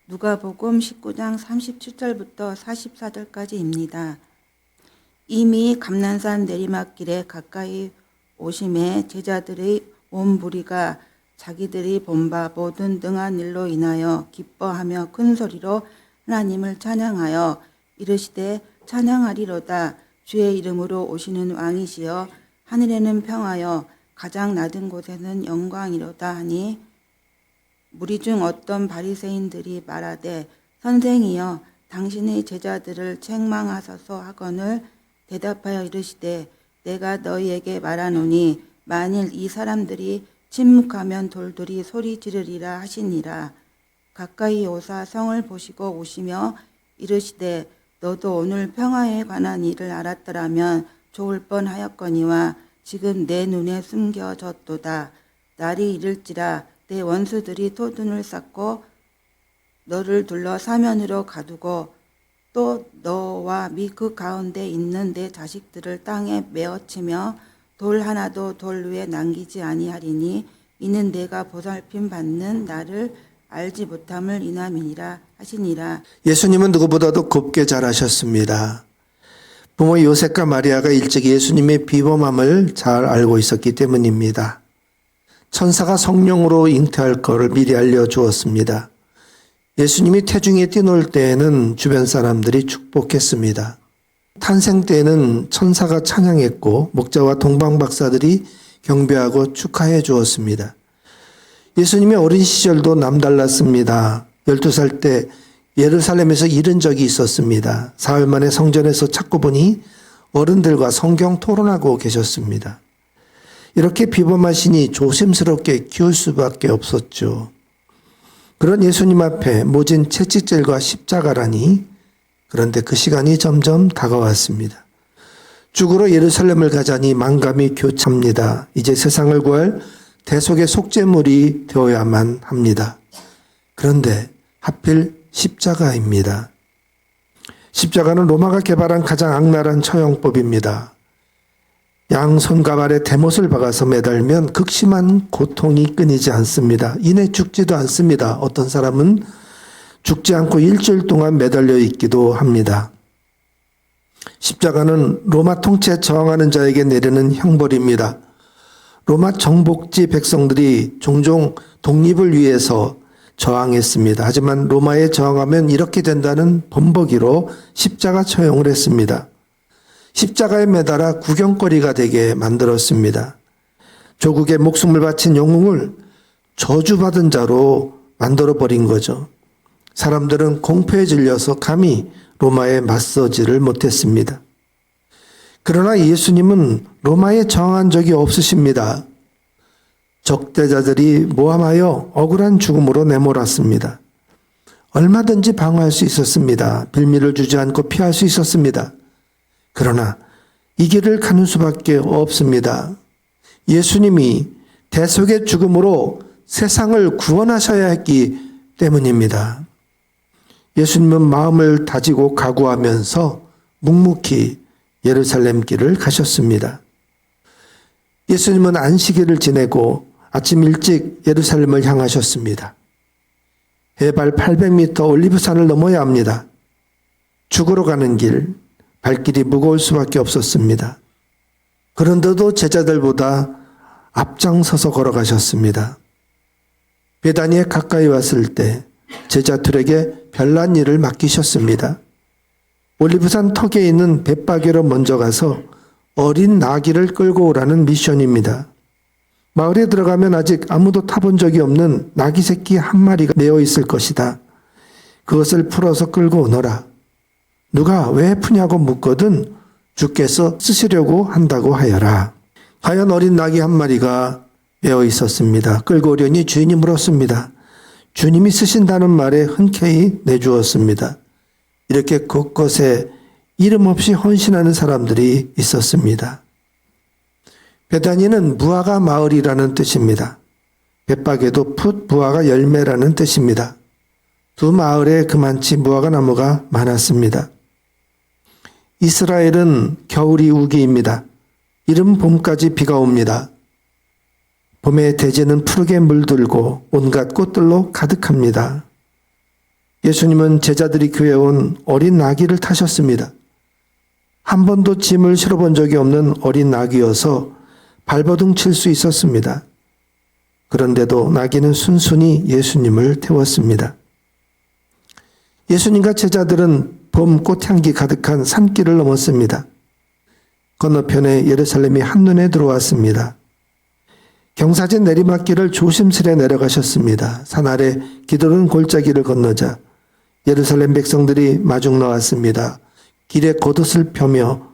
누가복음 19장 37절부터 44절까지입니다. 이미 감난산 내리막길에 가까이 오심에 제자들의 온 무리가 자기들이 본 바 모든 등한 일로 인하여 기뻐하며 큰 소리로 하나님을 찬양하여 이르시되 찬양하리로다. 주의 이름으로 오시는 왕이시여 하늘에는 평하여 가장 낮은 곳에는 영광이로다 하니, 무리 중 어떤 바리새인들이 말하되 선생이여 당신의 제자들을 책망하소서 하거늘 대답하여 이르시되 내가 너희에게 말하노니 만일 이 사람들이 침묵하면 돌들이 소리 지르리라 하시니라. 가까이 오사 성을 보시고 오시며 이르시되 너도 오늘 평화에 관한 일을 알았더라면 좋을 뻔하였거니와 지금 내 눈에 숨겨졌도다. 날이 이를지라 내 원수들이 토둔을 쌓고 너를 둘러 사면으로 가두고 또 너와 및 그 가운데 있는 내 자식들을 땅에 메어치며 돌 하나도 돌 위에 남기지 아니하리니 이는 내가 보살핌 받는 나를 알지 못함을 인함이니라 하시니라. 예수님은 누구보다도 곱게 잘하셨습니다. 부모 요셉과 마리아가 일찍 예수님의 비범함을 잘 알고 있었기 때문입니다. 천사가 성령으로 잉태할 것을 미리 알려주었습니다. 예수님이 태중에 뛰놀 때에는 주변 사람들이 축복했습니다. 탄생 때에는 천사가 찬양했고 목자와 동방박사들이 경배하고 축하해 주었습니다. 예수님의 어린 시절도 남달랐습니다. 12살 때 예루살렘에서 잃은 적이 있었습니다. 사흘 만에 성전에서 찾고 보니 어른들과 성경 토론하고 계셨습니다. 이렇게 비범하시니 조심스럽게 키울 수밖에 없었죠. 그런 예수님 앞에 모진 채찍질과 십자가라니, 그런데 그 시간이 점점 다가왔습니다. 죽으러 예루살렘을 가자니 만감이 교차합니다. 이제 세상을 구할 대속의 속죄물이 되어야만 합니다. 그런데 하필 십자가입니다. 십자가는 로마가 개발한 가장 악랄한 처형법입니다. 양손가발에 대못을 박아서 매달면 극심한 고통이 끊이지 않습니다. 이내 죽지도 않습니다. 어떤 사람은 죽지 않고 일주일 동안 매달려 있기도 합니다. 십자가는 로마 통치에 저항하는 자에게 내리는 형벌입니다. 로마 정복지 백성들이 종종 독립을 위해서 저항했습니다. 하지만 로마에 저항하면 이렇게 된다는 범벅이로 십자가 처형을 했습니다. 십자가에 매달아 구경거리가 되게 만들었습니다. 조국의 목숨을 바친 영웅을 저주받은 자로 만들어버린 거죠. 사람들은 공포에 질려서 감히 로마에 맞서지를 못했습니다. 그러나 예수님은 로마에 저항한 적이 없으십니다. 적대자들이 모함하여 억울한 죽음으로 내몰았습니다. 얼마든지 방어할 수 있었습니다. 빌미를 주지 않고 피할 수 있었습니다. 그러나 이 길을 가는 수밖에 없습니다. 예수님이 대속의 죽음으로 세상을 구원하셔야 했기 때문입니다. 예수님은 마음을 다지고 각오하면서 묵묵히 예루살렘 길을 가셨습니다. 예수님은 안식일을 지내고 아침 일찍 예루살렘을 향하셨습니다. 해발 800m 올리브산을 넘어야 합니다. 죽으러 가는 길, 발길이 무거울 수밖에 없었습니다. 그런데도 제자들보다 앞장서서 걸어가셨습니다. 베다니에 가까이 왔을 때 제자들에게 별난 일을 맡기셨습니다. 올리브산 턱에 있는 벳바게로 먼저 가서 어린 나귀를 끌고 오라는 미션입니다. 마을에 들어가면 아직 아무도 타본 적이 없는 나귀 새끼 한 마리가 메어 있을 것이다. 그것을 풀어서 끌고 오너라. 누가 왜 푸냐고 묻거든 주께서 쓰시려고 한다고 하여라. 하얀 어린 나귀 한 마리가 메어 있었습니다. 끌고 오려니 주인이 물었습니다. 주님이 쓰신다는 말에 흔쾌히 내주었습니다. 이렇게 곳곳에 이름 없이 헌신하는 사람들이 있었습니다. 베다니는 무화과 마을이라는 뜻입니다. 벳바게도 풋 무화과 열매라는 뜻입니다. 두 마을에 그만치 무화과 나무가 많았습니다. 이스라엘은 겨울이 우기입니다. 이른 봄까지 비가 옵니다. 봄에 대지는 푸르게 물들고 온갖 꽃들로 가득합니다. 예수님은 제자들이 구해온 어린 나귀를 타셨습니다. 한 번도 짐을 실어본 적이 없는 어린 나귀여서 발버둥 칠 수 있었습니다. 그런데도 나귀는 순순히 예수님을 태웠습니다. 예수님과 제자들은 봄 꽃향기 가득한 산길을 넘었습니다. 건너편에 예루살렘이 한눈에 들어왔습니다. 경사진 내리막길을 조심스레 내려가셨습니다. 산 아래 기드론 골짜기를 건너자 예루살렘 백성들이 마중 나왔습니다. 길에 겉옷을 펴며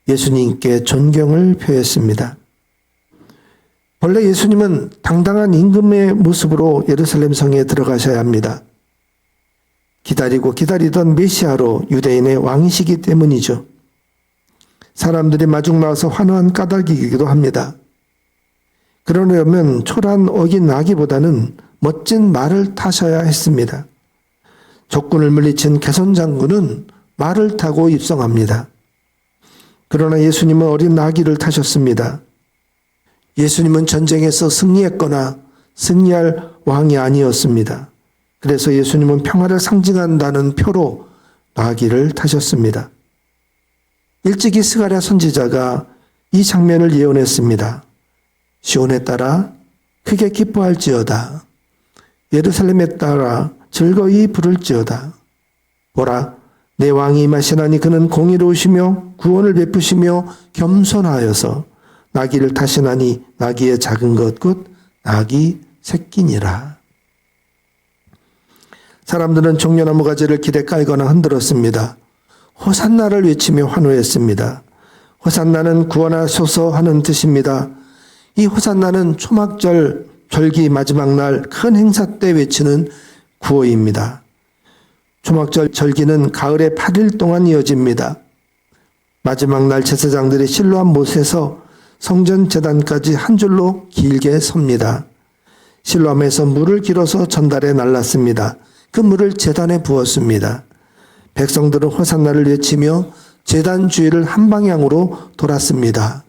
예수님께 존경을 표했습니다. 본래 예수님은 당당한 임금의 모습으로 예루살렘 성에 들어가셔야 합니다. 기다리고 기다리던 메시아로 유대인의 왕이시기 때문이죠. 사람들이 마중 나와서 환호한 까닭이기도 합니다. 그러려면 초라한 어긴 나귀보다는 멋진 말을 타셔야 했습니다. 적군을 물리친 개선 장군은 말을 타고 입성합니다. 그러나 예수님은 어린 나귀를 타셨습니다. 예수님은 전쟁에서 승리했거나 승리할 왕이 아니었습니다. 그래서 예수님은 평화를 상징한다는 표로 나귀를 타셨습니다. 일찍이 스가랴 선지자가 이 장면을 예언했습니다. 시온에 따라 크게 기뻐할지어다. 예루살렘에 따라 즐거이 부를지어다. 보라, 내 왕이 임하시나니 그는 공의로우시며 구원을 베푸시며 겸손하여서 나귀를 타시나니 나귀의 작은 것 곧 나귀 새끼니라. 사람들은 종려나무 가지를 길에 깔거나 흔들었습니다. 호산나를 외치며 환호했습니다. 호산나는 구원하소서 하는 뜻입니다. 이 호산나는 초막절 절기 마지막 날 큰 행사 때 외치는 구호입니다. 초막절 절기는 가을에 8일 동안 이어집니다. 마지막 날 제사장들이 실로암 못에서 성전 제단까지 한 줄로 길게 섭니다. 실로암에서 물을 길어서 전달해 날랐습니다. 그 물을 제단에 부었습니다. 백성들은 호산나를 외치며 제단 주위를 한 방향으로 돌았습니다.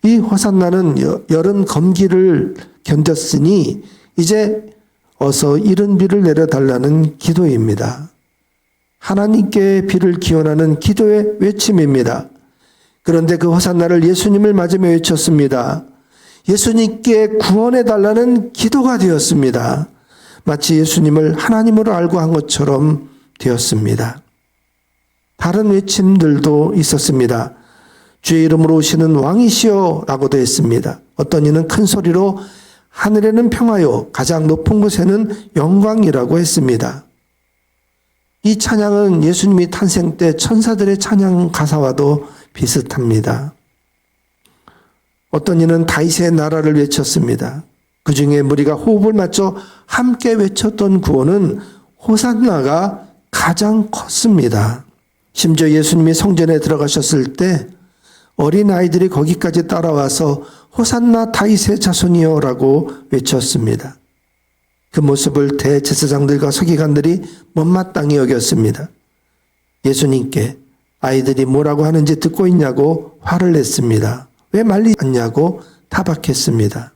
이 호산나는 여름 검기를 견뎠으니 이제 어서 이른 비를 내려달라는 기도입니다. 하나님께 비를 기원하는 기도의 외침입니다. 그런데 그 호산나를 예수님을 맞으며 외쳤습니다. 예수님께 구원해달라는 기도가 되었습니다. 마치 예수님을 하나님으로 알고 한 것처럼 되었습니다. 다른 외침들도 있었습니다. 주의 이름으로 오시는 왕이시여 라고도 했습니다. 어떤 이는 큰 소리로 하늘에는 평화요 가장 높은 곳에는 영광이라고 했습니다. 이 찬양은 예수님이 탄생 때 천사들의 찬양 가사와도 비슷합니다. 어떤 이는 다윗의 나라를 외쳤습니다. 그 중에 무리가 호흡을 맞춰 함께 외쳤던 구호는 호산나가 가장 컸습니다. 심지어 예수님이 성전에 들어가셨을 때 어린아이들이 거기까지 따라와서 호산나 다윗의 자손이여 라고 외쳤습니다. 그 모습을 대제사장들과 서기관들이 못마땅히 여겼습니다. 예수님께 아이들이 뭐라고 하는지 듣고 있냐고 화를 냈습니다. 왜 말리지 않냐고 타박했습니다.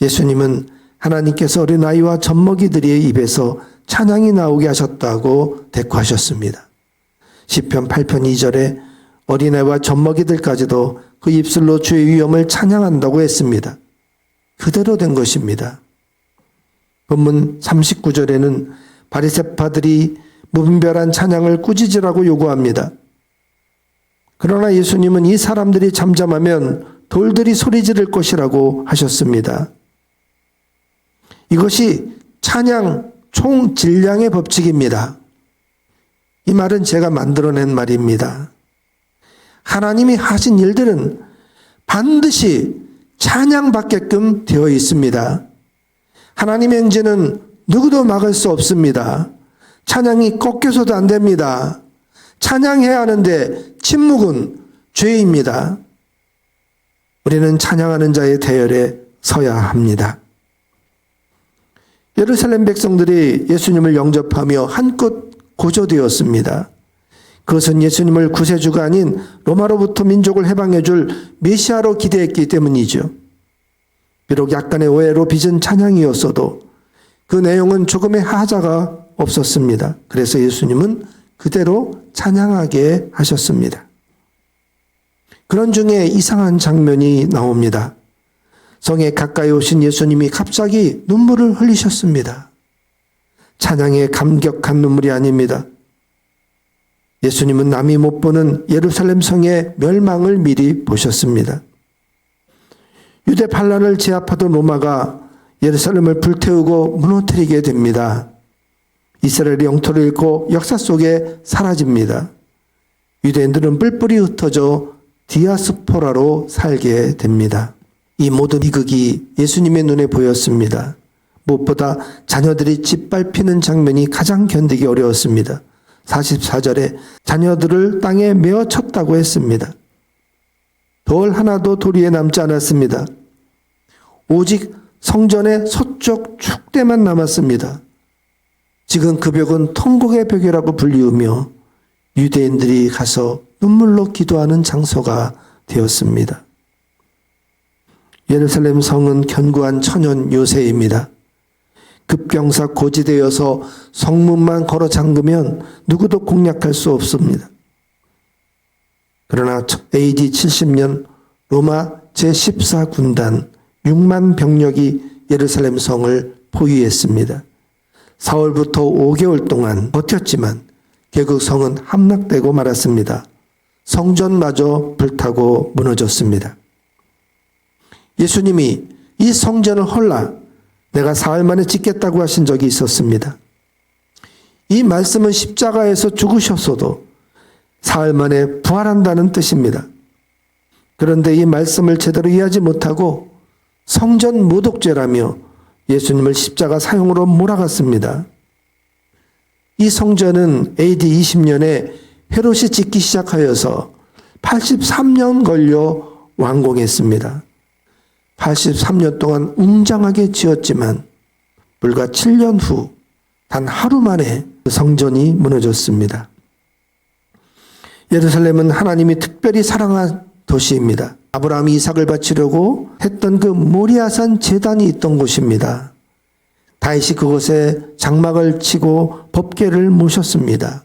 예수님은 하나님께서 어린아이와 젖먹이들의 입에서 찬양이 나오게 하셨다고 대꾸하셨습니다. 시편 8편 2절에 어린아이와 젖먹이들까지도 그 입술로 주의 위엄을 찬양한다고 했습니다. 그대로 된 것입니다. 본문 39절에는 바리새파들이 무분별한 찬양을 꾸짖으라고 요구합니다. 그러나 예수님은 이 사람들이 잠잠하면 돌들이 소리 지를 것이라고 하셨습니다. 이것이 찬양 총질량의 법칙입니다. 이 말은 제가 만들어낸 말입니다. 하나님이 하신 일들은 반드시 찬양받게끔 되어 있습니다. 하나님의 행진은 누구도 막을 수 없습니다. 찬양이 꺾여서도 안 됩니다. 찬양해야 하는데 침묵은 죄입니다. 우리는 찬양하는 자의 대열에 서야 합니다. 예루살렘 백성들이 예수님을 영접하며 한껏 고조되었습니다. 그것은 예수님을 구세주가 아닌 로마로부터 민족을 해방해 줄 메시아로 기대했기 때문이죠. 비록 약간의 오해로 빚은 찬양이었어도 그 내용은 조금의 하자가 없었습니다. 그래서 예수님은 그대로 찬양하게 하셨습니다. 그런 중에 이상한 장면이 나옵니다. 성에 가까이 오신 예수님이 갑자기 눈물을 흘리셨습니다. 찬양에 감격한 눈물이 아닙니다. 예수님은 남이 못 보는 예루살렘 성의 멸망을 미리 보셨습니다. 유대 반란을 제압하던 로마가 예루살렘을 불태우고 무너뜨리게 됩니다. 이스라엘의 영토를 잃고 역사 속에 사라집니다. 유대인들은 뿔뿔이 흩어져 디아스포라로 살게 됩니다. 이 모든 비극이 예수님의 눈에 보였습니다. 무엇보다 자녀들이 짓밟히는 장면이 가장 견디기 어려웠습니다. 44절에 자녀들을 땅에 메어 쳤다고 했습니다. 돌 하나도 도리에 남지 않았습니다. 오직 성전의 서쪽 축대만 남았습니다. 지금 그 벽은 통곡의 벽이라고 불리우며 유대인들이 가서 눈물로 기도하는 장소가 되었습니다. 예루살렘 성은 견고한 천연 요새입니다. 급경사 고지되어서 성문만 걸어 잠그면 누구도 공략할 수 없습니다. 그러나 AD 70년 로마 제14군단 6만 병력이 예루살렘 성을 포위했습니다. 4월부터 5개월 동안 버텼지만 결국 성은 함락되고 말았습니다. 성전마저 불타고 무너졌습니다. 예수님이 이 성전을 헐라 내가 사흘 만에 짓겠다고 하신 적이 있었습니다. 이 말씀은 십자가에서 죽으셨어도 사흘 만에 부활한다는 뜻입니다. 그런데 이 말씀을 제대로 이해하지 못하고 성전 모독죄라며 예수님을 십자가 사형으로 몰아갔습니다. 이 성전은 AD 20년에 헤롯이 짓기 시작하여서 83년 걸려 완공했습니다. 83년 동안 웅장하게 지었지만 불과 7년 후 단 하루 만에 성전이 무너졌습니다. 예루살렘은 하나님이 특별히 사랑한 도시입니다. 아브라함이 이삭을 바치려고 했던 그 모리아산 제단이 있던 곳입니다. 다윗이 그곳에 장막을 치고 법궤를 모셨습니다.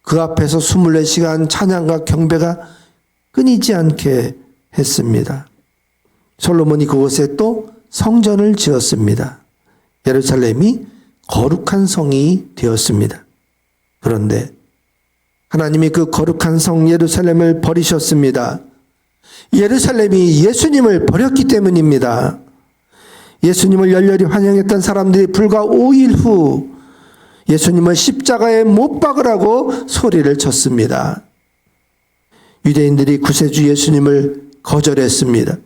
그 앞에서 24시간 찬양과 경배가 끊이지 않게 했습니다. 솔로몬이 그곳에 또 성전을 지었습니다. 예루살렘이 거룩한 성이 되었습니다. 그런데 하나님이 그 거룩한 성 예루살렘을 버리셨습니다. 예루살렘이 예수님을 버렸기 때문입니다. 예수님을 열렬히 환영했던 사람들이 불과 5일 후 예수님을 십자가에 못 박으라고 소리를 쳤습니다. 유대인들이 구세주 예수님을 거절했습니다.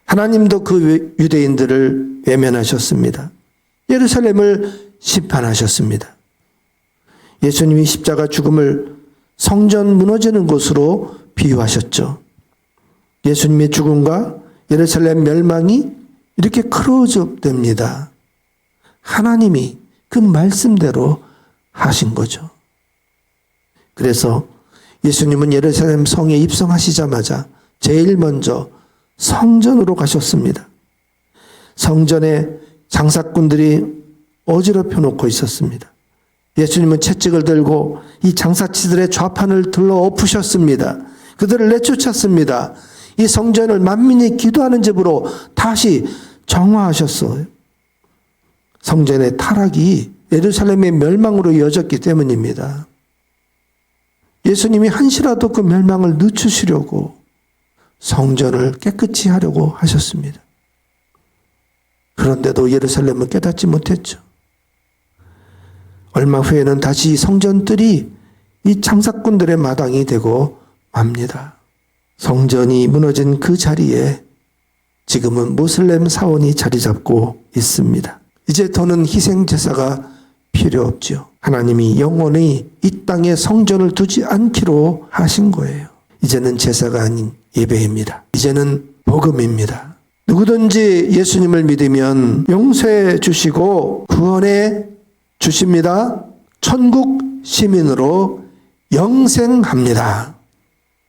하나님도 그 유대인들을 외면하셨습니다. 예루살렘을 심판하셨습니다. 예수님이 십자가 죽음을 성전 무너지는 곳으로 비유하셨죠. 예수님의 죽음과 예루살렘 멸망이 이렇게 크로즈업됩니다. 하나님이 그 말씀대로 하신 거죠. 그래서 예수님은 예루살렘 성에 입성하시자마자 제일 먼저 성전으로 가셨습니다. 성전에 장사꾼들이 어지럽혀 놓고 있었습니다. 예수님은 채찍을 들고 이 장사치들의 좌판을 들러 엎으셨습니다. 그들을 내쫓았습니다. 이 성전을 만민이 기도하는 집으로 다시 정화하셨어요. 성전의 타락이 예루살렘의 멸망으로 이어졌기 때문입니다. 예수님이 한시라도 그 멸망을 늦추시려고 성전을 깨끗이 하려고 하셨습니다. 그런데도 예루살렘은 깨닫지 못했죠. 얼마 후에는 다시 성전들이 이 장사꾼들의 마당이 되고 맙니다. 성전이 무너진 그 자리에 지금은 모슬렘 사원이 자리 잡고 있습니다. 이제 더는 희생제사가 필요 없죠. 하나님이 영원히 이 땅에 성전을 두지 않기로 하신 거예요. 이제는 제사가 아닌 예배입니다. 이제는 복음입니다. 누구든지 예수님을 믿으면 용서해 주시고 구원해 주십니다. 천국 시민으로 영생합니다.